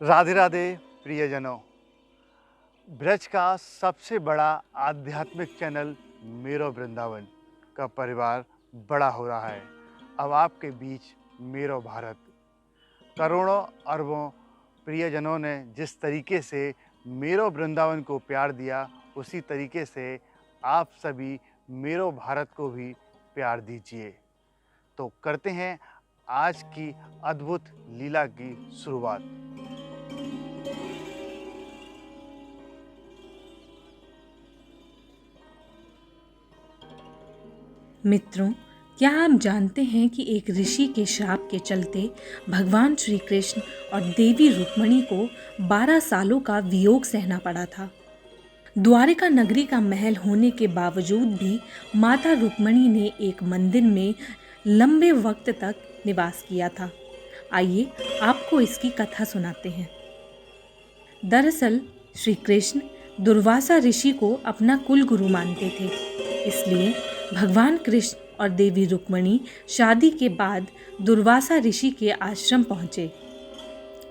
राधे राधे प्रियजनों। ब्रज का सबसे बड़ा आध्यात्मिक चैनल मेरो वृंदावन का परिवार बड़ा हो रहा है। अब आपके बीच मेरो भारत। करोड़ों अरबों प्रियजनों ने जिस तरीके से मेरो वृंदावन को प्यार दिया, उसी तरीके से आप सभी मेरो भारत को भी प्यार दीजिए। तो करते हैं आज की अद्भुत लीला की शुरुआत। मित्रों, क्या आप जानते हैं कि एक ऋषि के शाप के चलते भगवान श्री कृष्ण और देवी रुक्मिणी को 12 सालों का वियोग सहना पड़ा था। द्वारिका नगरी का महल होने के बावजूद भी माता रुक्मिणी ने एक मंदिर में लंबे वक्त तक निवास किया था। आइए आपको इसकी कथा सुनाते हैं। दरअसल श्री कृष्ण दुर्वासा ऋषि को अपना कुल गुरु मानते थे, इसलिए भगवान कृष्ण और देवी रुक्मिणी शादी के बाद दुर्वासा ऋषि के आश्रम पहुँचे।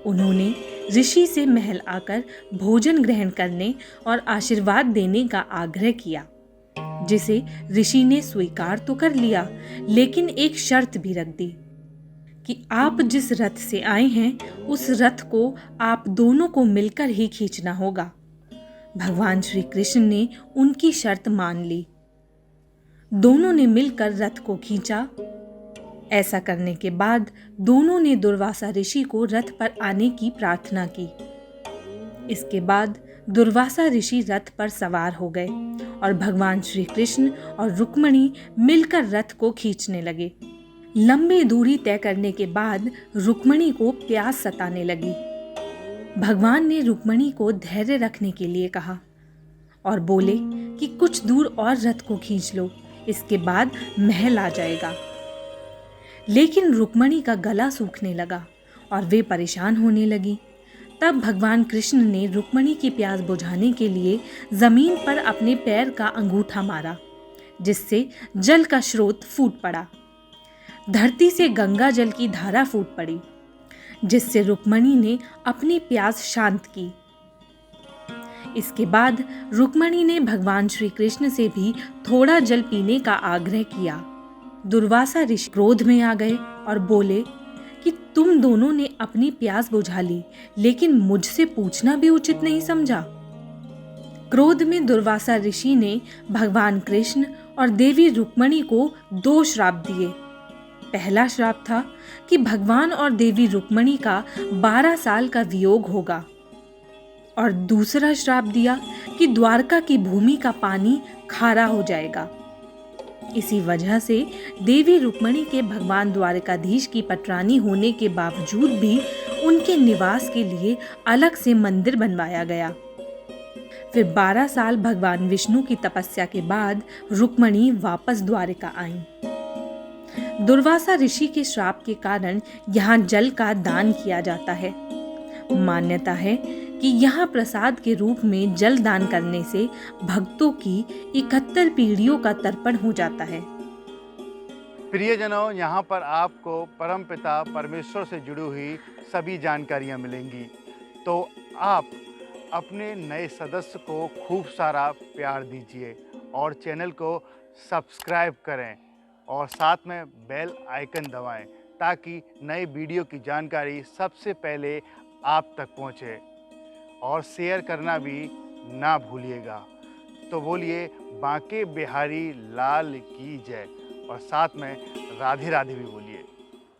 उन्होंने ऋषि से महल आकर भोजन ग्रहण करने और आशीर्वाद देने का आग्रह किया, जिसे ऋषि ने स्वीकार तो कर लिया, लेकिन एक शर्त भी रख दी कि आप जिस रथ से आए हैं उस रथ को आप दोनों को मिलकर ही खींचना होगा। भगवान श्री कृष्ण ने उनकी शर्त मान ली। दोनों ने मिलकर रथ को खींचा। ऐसा करने के बाद दोनों ने दुर्वासा ऋषि को रथ पर आने की प्रार्थना की। इसके बाद दुर्वासा ऋषि रथ पर सवार हो गए और भगवान श्री कृष्ण और रुक्मिणी मिलकर रथ को खींचने लगे। लंबी दूरी तय करने के बाद रुक्मिणी को प्यास सताने लगी। भगवान ने रुक्मिणी को धैर्य रखने के लिए कहा और बोले कि कुछ दूर और रथ को खींच लो, इसके बाद महल आ जाएगा। लेकिन रुक्मिणी का गला सूखने लगा और वे परेशान होने लगी। तब भगवान कृष्ण ने रुक्मिणी की प्यास बुझाने के लिए जमीन पर अपने पैर का अंगूठा मारा, जिससे जल का स्रोत फूट पड़ा। धरती से गंगा जल की धारा फूट पड़ी, जिससे रुक्मिणी ने अपनी प्यास शांत की। इसके बाद रुक्मिणी ने भगवान श्री कृष्ण से भी थोड़ा जल पीने का आग्रह किया। दुर्वासा ऋषि क्रोध में आ गए और बोले कि तुम दोनों ने अपनी प्यास बुझा ली, लेकिन मुझसे पूछना भी उचित नहीं समझा। क्रोध में दुर्वासा ऋषि ने भगवान कृष्ण और देवी रुक्मिणी को 2 श्राप दिए। पहला श्राप था कि भगवान और देवी रुक्मिणी का 12 साल का वियोग होगा, और दूसरा श्राप दिया कि द्वारका की भूमि का पानी खारा हो जाएगा। इसी वजह से देवी रुक्मिणी के भगवान द्वारकाधीश की पटरानी होने के बावजूद भी उनके निवास के लिए अलग से मंदिर बनवाया गया। फिर 12 साल भगवान विष्णु की तपस्या के बाद रुक्मिणी वापस द्वारिका आईं। दुर्वासा ऋषि के श्राप के कारण यहाँ जल का दान किया जाता है। मान्यता है कि यहाँ प्रसाद के रूप में जल दान करने से भक्तों की 71 पीढ़ियों का तर्पण हो जाता है। प्रियजनों, यहाँ पर आपको परमपिता परमेश्वर से जुड़ी हुई सभी जानकारियाँ मिलेंगी। तो आप अपने नए सदस्य को खूब सारा प्यार दीजिए और चैनल को सब्सक्राइब करें और साथ में बेल आइकन दबाएं, ताकि नए वीडियो की जानकारी सबसे पहले आप तक पहुँचे। और शेयर करना भी ना भूलिएगा। तो बोलिए बांके बिहारी लाल की जय, और साथ में राधे राधे भी बोलिए।